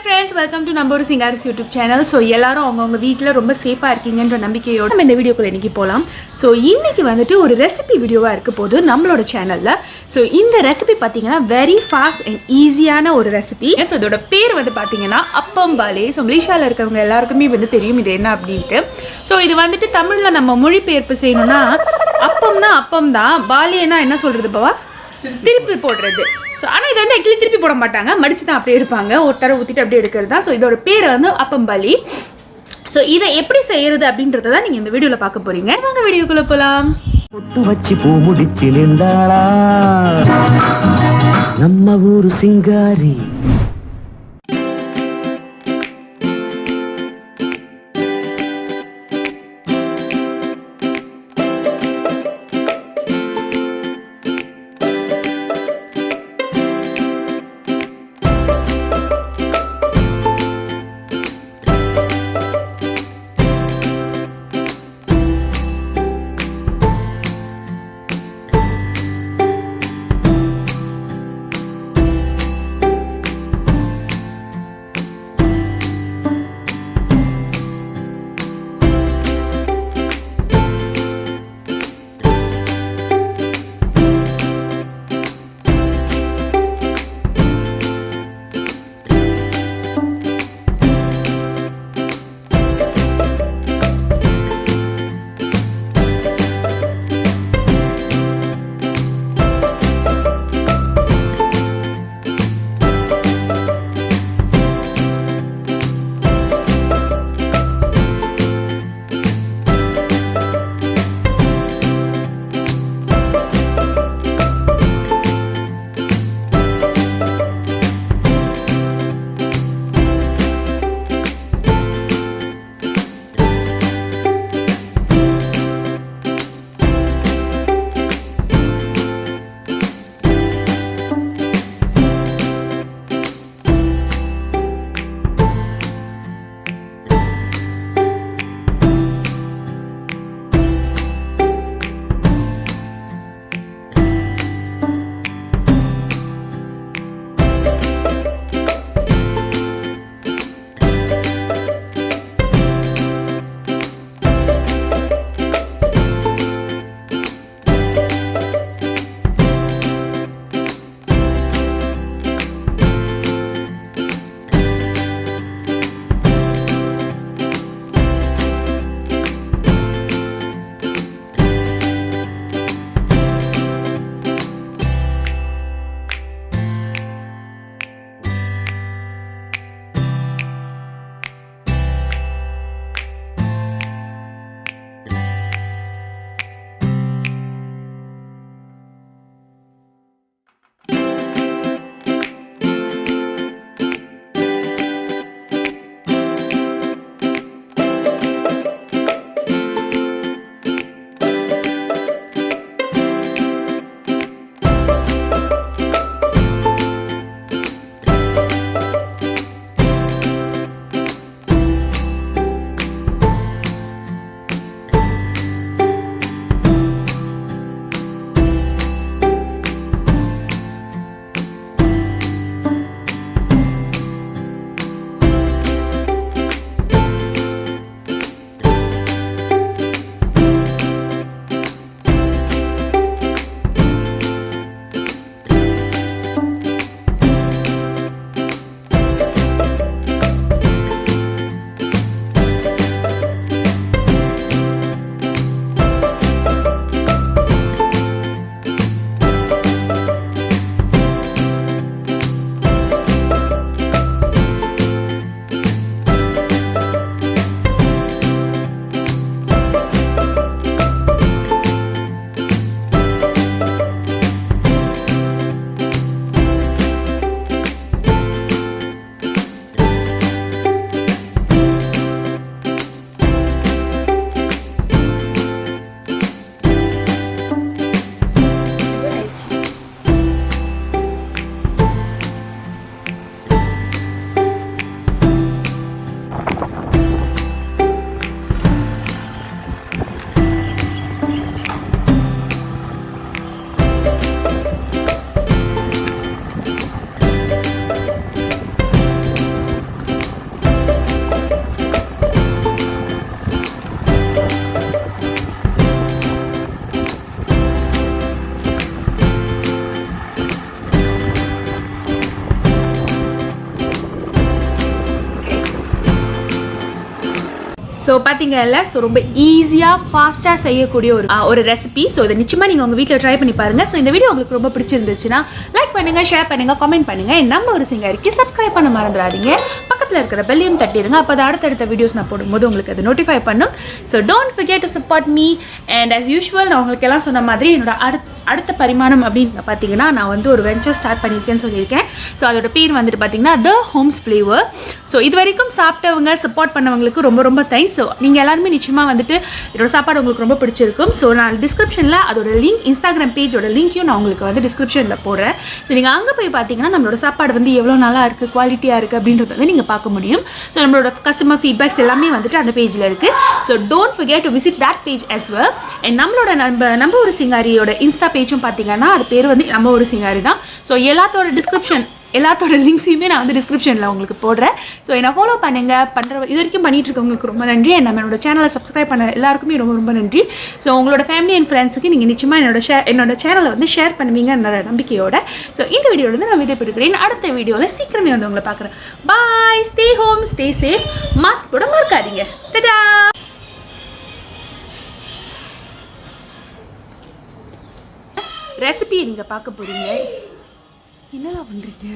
friends, welcome to Namma Ooru Singgari YouTube channel. So எல்லாரும் அவங்க வீட்ல ரொம்ப சேஃபா இருக்கீங்கன்ற நம்பிக்கையோட நம்ம இந்த வீடியோக்குள்ள இன்னைக்கு போலாம். So இன்னைக்கு வந்துட்டு ஒரு ரெசிபி வீடியோவா இருக்க போகுது நம்மளோட சேனல்ல. So இந்த ரெசிபி பாத்தீங்கன்னா very fast and ஈஸியான ஒரு ரெசிபி. So இதோட பேர் வந்து பாத்தீங்கன்னா அப்பம் பாலிக். So மலேசியால இருக்கவங்க எல்லாருக்குமே வந்து தெரியும் இது என்ன அப்படினு. So இது வந்துட்டு தமிழ்ல நம்ம மொழிபெயர்ப்பு செய்யணும்னா அப்பம்னா அப்பம் தான், பாலினா என்ன சொல்றது பாவா? திருப்பி போடுறது. ஸோ ஆனால் இதை வந்து ஆக்சுவலி திருப்பி போட மாட்டாங்க, மடிச்சு தான் அப்படியே எடுப்பாங்க, ஒரு தடவை ஊற்றிட்டு அப்படியே எடுக்கிறது தான். ஸோ இதோட பேர் வந்து அப்பம் பாலிக். ஸோ இதை எப்படி செய்யறது அப்படின்றத தான் நீங்கள் இந்த வீடியோவில் பார்க்க போறீங்க. வாங்க வீடியோக்குள்ள போகலாம். பொட்டு வச்சு பூ முடிச்சு நின்றாளா நம்ம ஊரு சிங்காரி. ஸோ பார்த்தீங்கல்ல, ஸோ ரொம்ப ஈஸியாக ஃபாஸ்ட்டாக செய்யக்கூடிய ஒரு ரெசிபி. ஸோ இதை நிச்சயமாக நீங்கள் உங்கள் வீட்டில் ட்ரை பண்ணி பாருங்கள். ஸோ இந்த வீடியோ உங்களுக்கு ரொம்ப பிடிச்சிருந்துச்சுன்னா லைக் பண்ணுங்கள், ஷேர் பண்ணுங்கள், கமெண்ட் பண்ணுங்கள். நம்ம ஒரு சிங்காரிக்கு சப்ஸ்கிரைப் பண்ண மறந்துடாதீங்க. பக்கத்தில் இருக்கிற பெல்லையும் தட்டிடுங்க. அப்போ அது அடுத்தடுத்த வீடியோஸ் நான் போடும்போது உங்களுக்கு அது நோட்டிஃபை பண்ணும். So don't forget to support me. And as usual நான் உங்களுக்கு எல்லாம் சொன்ன மாதிரி என்னோட அடுத்த பரிமாணம் அப்படின்னு பார்த்தீங்கன்னா நான் வந்து ஒரு வெஞ்சர் ஸ்டார்ட் பண்ணியிருக்கேன்னு சொல்லியிருக்கேன். ஸோ அதோட பேர் வந்துட்டு பார்த்தீங்கன்னா த ஹோம்ஸ் ஃப்ளேவர். ஸோ இது வரைக்கும் சாப்பிட்டவங்க, சப்போர்ட் பண்ணவங்களுக்கு ரொம்ப ரொம்ப தேங்க்ஸ். ஸோ நீங்கள் எல்லாருமே நிச்சயமாக வந்துட்டு என்னோட சாப்பாடு உங்களுக்கு ரொம்ப பிடிச்சிருக்கும். ஸோ நான் டிஸ்கிரிப்ஷனில் அதோட லிங்க், இன்ஸ்டாகிராம் பேஜோட லிங்க்கையும் நான் உங்களுக்கு வந்து டிஸ்கிரிப்ஷனில் போடுறேன். ஸோ நீங்கள் அங்கே போய் பார்த்தீங்கன்னா நம்மளோட சாப்பாடு வந்து எவ்வளோ நல்லா இருக்குது, குவாலிட்டியாக இருக்குது அப்படின்றது வந்து நீங்கள் பார்க்க முடியும். ஸோ நம்மளோட கஸ்டமர் ஃபீட்பேக்ஸ் எல்லாமே வந்துட்டு அந்த பேஜில் இருக்குது. So don't forget to visit that page as well. And நம்மளோட நம்ம ஒரு சிங்காரியோட இன்ஸ்டா பேஜும் பார்த்தீங்கன்னா அது பேர் வந்து நம்ம ஒரு சிங்காரி தான். ஸோ எல்லாத்தோட லிங்க்ஸையுமே நான் வந்து டிஸ்கிரிப்ஷனில் உங்களுக்கு போடுறேன். ஸோ என்னை ஃபாலோ பண்ணுங்கள். இது வரைக்கும் பண்ணிகிட்டு இருக்கவங்களுக்கு ரொம்ப நன்றி. அண்ட் நம்மளோட சேனலை சப்ஸ்கிரைப் பண்ண எல்லாருக்குமே ரொம்ப ரொம்ப நன்றி. ஸோ உங்களோட ஃபேமிலி அண்ட் ஃப்ரெண்ட்ஸுக்கு நீங்கள் நிச்சயமாக என்னோட சேனலை வந்து ஷேர் பண்ணுவீங்கன்ற நம்பிக்கையோட ஸோ இந்த வீடியோவில் நான் விடைபெறுகிறேன். அடுத்த வீடியோவில் சீக்கிரமே வந்து உங்களை பார்க்குறேன். Bye. Stay home, stay safe, mask போட மறக்காதீங்க. டடா. ரெசிபியை நீங்கள் பார்க்க போகிறீங்க. என்னடா பண்ணுறீங்க?